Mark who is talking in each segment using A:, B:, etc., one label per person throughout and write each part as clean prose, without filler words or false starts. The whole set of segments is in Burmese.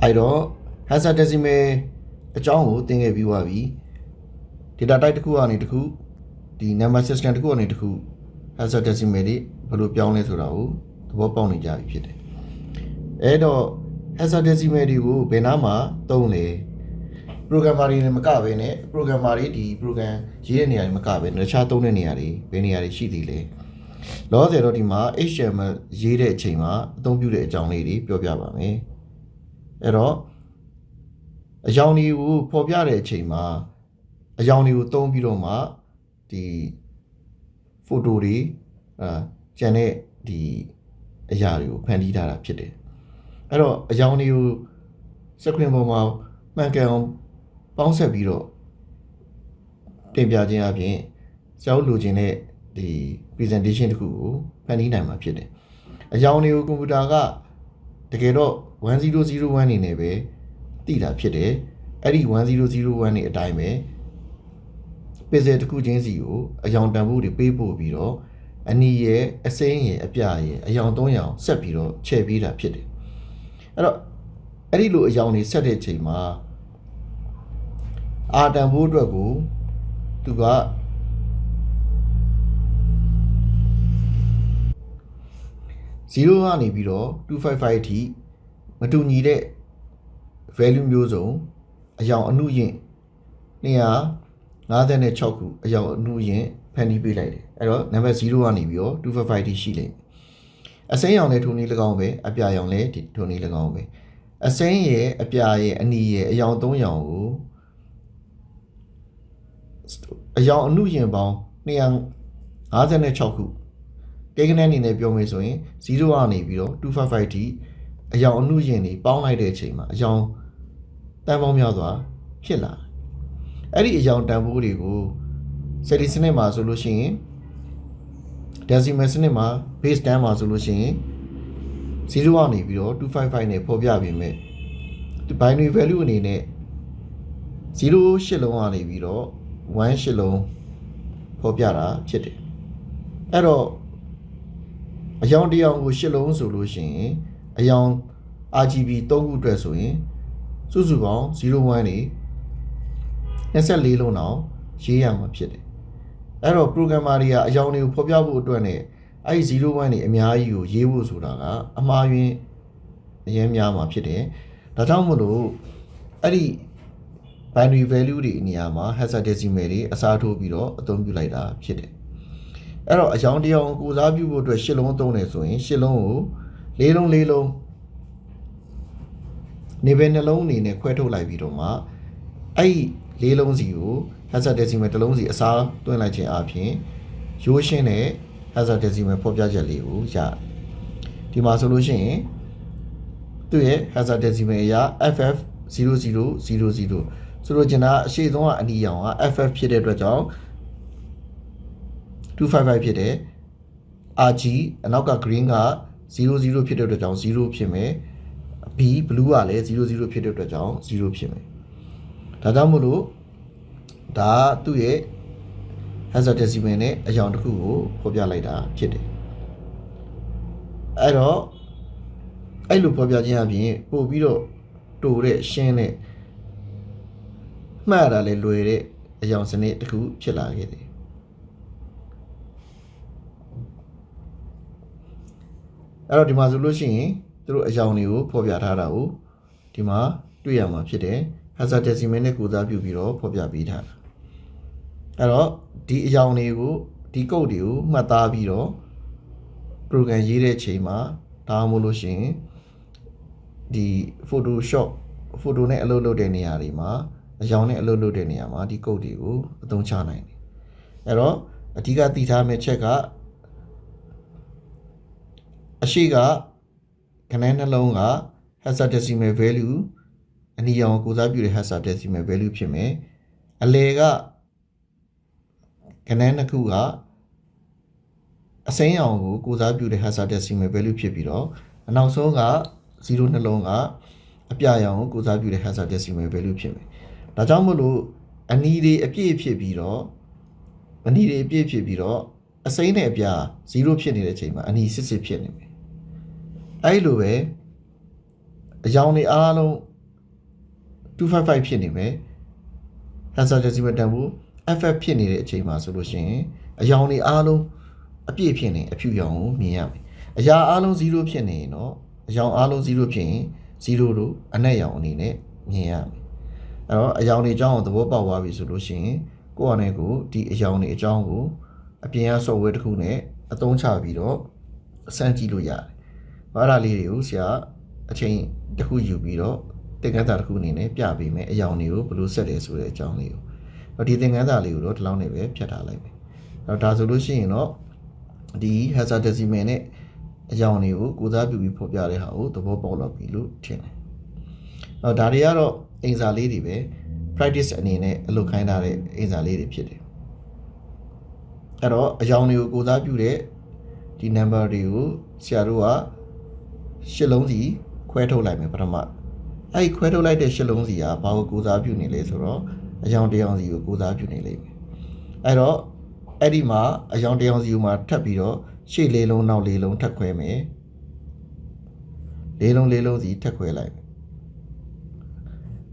A: အဲ့တော့ hexadecimal အကြောင်းကိုသင်ခဲ့ပြီးသွားပြီ data type တစ်ခုကနေတစ်ခုဒီ number system တစ်ခုကနေတစ်ခု hexadecimal တွေဘယ်လိုပြောင်းလဲဆိုတာကိုသဘောပေါက်နေကြပြီဖြစ်တယ်အဲ့တော့ hexadecimal တွေကိုဘယ်နာမှာသုံးလဲ programmer တွေမကဘဲနဲ့ programmer တွေဒီ program ရေးတဲ့နေရာတွေမကဘဲတခြားသုံးတဲ့နေရာတွေဘယ်နေရာတွေရှိသေးလဲလောဆယ်တော့ဒီမှာ HTML ရေးတဲ့အချိန်မှာအသုံးပြုတဲ့အကြောင်းလေးတွေပြောပြပါမယ်အဲ့တော့အကြောင်းတွေကိုဖော်ပြတဲ့အချိန်မှာအကြောင်းတွေကိုသုံးပြီးတော့မှဒီ photo တွေကျန်တဲ့ဒီအရာတွေကိုဖန်တီးထားတာဖြစ်တယ်အဲ့တော့အကြောင်းတွေကို screen ပေါ်မှာမှန်ကန်အောင်ပေါင်းဆက်ပြီးတော့တင်ပြခြင်းအပြင်ဆရာတို့လိုချင်တဲ့ဒီ presentation တစ်ခုကိုဖန်တီးနိုင်မှာဖြစ်တယ်အကြောင်းတွေကိုကွန်ပျူတာကတကယ်တော့1001နေနဲ့ပဲသိတာဖြစ်တယ်အဲ့ဒီ1001နေအတိုင်းပဲpixel တစ်ခုချင်းစီကိုအကြောင်းတန်ဖိုးတွေပေးပို့ပြီးတော့အနီရဲ့အစိမ်းရဲ့အပြရဲ့အယောင်3ရောင်ဆက်ပြီးတော့ချဲ့ပေးတာဖြစ်တယ်အဲ့တော့အဲ့ဒီလိုအယောင်တွေဆက်တဲ့အချိန်မှာအာတန်ဖိုးအတွက်ကိုသူက0ကနေပြီးတော့255အထိမတူညီတဲ့ value မျိုးစုံအယောင်အနုယင့်256ခုအယောင်အနုယင့်ဖန်တီးပေးလိုက်တယ်အဲ့တော့ number 0ကနေပြီးတော့255ထိရှိလိမ့်မယ်အစိမ်းရောင်လည်းထိုနည်း၎င်းပဲအပြာရောင်လည်းထိုနည်း၎င်းပဲအစိမ်းရဲ့အပြာရဲ့အနီရဲ့အယောင်3ရောင်ကိုအယောင်အနုယင့်ပေါင်း256ခုကိန်းဂဏန်းအနေနဲ့ပြောမယ်ဆိုရင်0ကနေပြီးတော့255ထိအယောင်အနုယင့်တွေပေါင်းလိုက်တဲ့အချိန်မှာအယောင်တန်ပေါင်းများစွာဖြစ်လာအဲ့ဒီအယောင်တန်ဖိုးတွေကိုစက်ဒီစနစ်မှာဆိုလို့ရှိရင် decimal စနစ်မှာ base 10မှာဆိုလို့ရှိရင်0ကနေပြီးတော့255နဲ့ဖော်ပြပေးမယ်ဒီ binary value အနေနဲ့0 8လုံးကနေပြီးတော့1 8လုံးဖော်ပြတာဖြစ်တယ်အဲ့တော့အယောင်တစ်ယောင်ကို8လုံးဆိုလို့ရှိရင်အယောင် RGB 3ခုအတွက်ဆိုရင်စုစုပေါင်း01နေ24လုံးတော့ရေးရမှာဖြစ်တယ်အဲ့တော့ programmer တွေကအယောင်တွေကိုဖော်ပြဖို့အတွက်နဲ့အဲ့ဒီ01နေအများကြီးကိုရေးဖို့ဆိုတာကအမှားယွင်းအရင်များမှာဖြစ်တယ်ဒါကြောင့်မို့လို့အဲ့ဒီ binary value တွေနေရာမှာ hexadecimal တွေအစားထိုးပြီးတော့အသုံးပြုလိုက်တာဖြစ်တယ်အဲ့တော့အကြောင်းတရားကိုစားပြုဖို့အတွက်8လုံးသုံးတယ်ဆိုရင်8လုံးကို4လုံး4လုံးနေပဲနှလုံးအနေနဲ့ခွဲထုတ်လိုက်ပြီးတော့မှအဲ့ဒီ4လုံးစီကို hexadecimal တစ်လုံးစီအစားသွင်းလိုက်ခြင်းအပြင်ရိုးရှင်းတဲ့ hexadecimal ဖော်ပြချက်လေးကိုရတယ်ဒီမှာဆိုလို့ရှိရင်သူ့ရဲ့ hexadecimal အရာ FF0000 ဆိုတော့ကျွန်တော်အရှိဆုံးကအနီရောင်က FF ဖြစ်တဲ့အတွက်ကြောင့်255ဖြစ်တယ် RG အနောက်က green က00ဖြစ်တဲ့အတွက်ကြောင့်0ဖြစ်မယ် B blue ကလည်း00ဖြစ်တဲ့အတွက်ကြောင့်0ဖြစ်မယ်ဒါကြောင့်မို့လို့ဒါသူ့ရဲ့ hexadecimal နဲ့အကြောင်းတစ်ခုကိုဖော်ပြလိုက်တာဖြစ်တယ်အဲ့တော့အဲ့လိုဖော်ပြခြင်းအပြင်ပို့ပြီးတော့တိုတဲ့ရှင်းတဲ့မှတ်ရတာလည်းလွယ်တဲ့အကြောင်းစနစ်တစ်ခုဖြစ်လာခဲ့တယ်အဲ့တော့ဒီမှာဆိုလို့ရှိရင်သူတို့အကြောင်းတွေကိုဖော်ပြထားတာကိုဒီမှာတွေ့ရမှာဖြစ်တယ် hexadecimal နဲ့ကိုးစားပြုပြီးတော့ဖော်ပြပေးထားတာအဲ့တော့ဒီအကြောင်းတွေကိုဒီကုတ်တွေကိုမှတ်သားပြီးတော့ program ရေးတဲ့ချိန်မှာဒါမှမဟုတ်လို့ရှိရင်ဒီ Photoshop photo နဲ့အလုပ်လုပ်တဲ့နေရာတွေမှာအကြောင်းနဲ့အလုပ်လုပ်တဲ့နေရာမှာဒီကုတ်တွေကိုအသုံးချနိုင်တယ်အဲ့တော့အဓိကသိထားမယ့်ချက်ကအရှိကခဏနှလုံးက hexadecimal value အနီရောင်ကိုစားပြုတဲ့ hexadecimal value ဖြစ်မယ်အလယ်ကခဏနှစ်ခုကအစိမ်းရောင်ကိုကိုစားပြုတဲ့ hexadecimal value ဖြစ်ပြီးတော့အနောက်ဆုံးက0နှလုံးကအပြရောင်ကိုကိုစားပြုတဲ့ hexadecimal value ဖြစ်မယ်ဒါကြောင့်မို့လို့အနီတွေအပြည့်ဖြစ်ပြီးတော့အစိမ်းနဲ့အပြာ0ဖြစ်နေတဲ့အချိန်မှာအနီစစ်စစ်ဖြစ်နေမယ်အဲ့လိုပဲအကြောင်းတွေအားလုံး 255ဖြစ်နေမယ် hexadecimal တန်ဖိုး FF ဖြစ်နေတဲ့အချိန်မှာဆိုလို့ရှိရင်အရောင်တွေအားလုံးအပြည့်ဖြစ်နေအဖြူရောင်ကိုမြင်ရမယ်အရာအားလုံး0ဖြစ်နေရင်တော့အရောင်အားလုံး0ဖြစ်ရင်0တို့အနက်ရောင်အနေနဲ့မြင်ရမယ်အဲ့တော့အရောင်တွေအကြောင်းကိုသဘောပေါက်သွားပြီဆိုလို့ရှိရင်ကိုယ့်အနေကိုဒီအရောင်တွေအကြောင်းကိုအပြင်က software တစ်ခုနဲ့အသုံးချပြီးတော့စမ်းကြည့်လို့ရတယ်။ဘာသာလေးတွေကိုဆရာအချိန်တစ်ခုယူပြီးတော့သင်ခန်းစာတစ်ခုအနေနဲ့ပြပေးမယ်အရောင်တွေကိုဘယ်လိုဆက်တယ်ဆိုတဲ့အကြောင်းလေးကို။ဒီသင်ခန်းစာလေးကိုတော့ဒီလောက်နဲ့ပဲဖြတ်ထားလိုက်မယ်။အဲ့တော့ဒါဆိုလို့ရှိရင်တော့ဒီ hexadecimal နဲ့အရောင်တွေကိုကိုစားပြုပြီးဖော်ပြတဲ့ဟာကိုသဘောပေါက်တော့ပြီလို့ထင်တယ်။ဒါတွေကတော့အင်စာလေးတွေပဲ practice အနေနဲ့အလုပ်ခိုင်းထားတဲ့အင်စာလေးတွေဖြစ်တယ်။အဲ့တော့အရောင်တွေကိုကိုစားပြုတဲ့ဒီ number တွေကိုဆရာတို့ကရှစ်လုံးစီခွဲထုတ်လိုက်မယ်ပထမအဲ့ဒီခွဲထုတ်လိုက်တဲ့ရှစ်လုံးစီကဘာကိုကိုစားပြုနေလဲဆိုတော့အရောင်တစ်ရောင်စီကိုကိုစားပြုနေလိမ့်မယ်အဲ့တော့အဲ့ဒီမှာအရောင်တစ်ရောင်စီကိုမှထပ်ပြီးတော့ရှေ့လေးလုံးနောက်လေးလုံးထပ်ခွဲမယ်လေးလုံးစီထပ်ခွဲလိုက်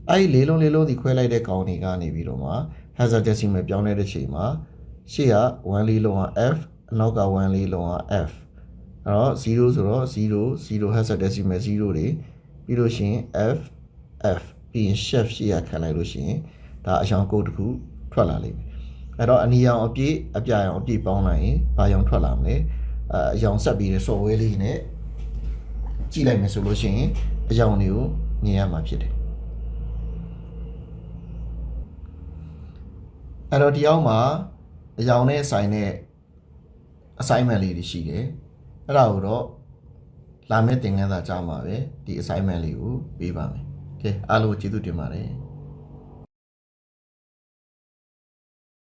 A: အဲ့ဒီလေးလုံးစီခွဲလိုက်တဲ့ကောင်တွေကနေပြီးတော့မှ hexadecimal ပြောင်းလဲတဲ့ချိန်မှာရှေ့က1လေးလုံးက F အနောက်က1လေးလုံးက F အဲ့တော့0ဆိုတော့0 hexadecimal 0တွေပြီးလို့ရှိရင် F F ပြီးရင် chef ရှေ့ကခံလိုက်လို့ရှိရင်ဒါအရောင်ကုတ်တစ်ခုထွက်လာလိမ့်မယ်အဲ့တော့အနီရောင်အပြည့်အပြရောင်အပြည့်ပေါင်းလိုက်ရင်ဘာရောင်ထွက်လာမလဲအရောင်ဆက်ပြီးတဲ့ software လေးနဲ့ကြည့်လိုက်မယ်ဆိုလို့ရှိရင်အရောင်တွေကိုမြင်ရမှာဖြစ်တယ်အဲ့တော့ဒီအောက်မှာအရောင်နဲ့ဆိုင်တဲ့ assignment လေးတွေရှိတယ်အဲ့ဒါကိုတော့လာမယ့်သင်ခန်းစာကြားမှာပဲဒီ assignment လေးကိုပေးပါမယ်ကဲအားလုံးကျေးဇူးတင်ပါတယ်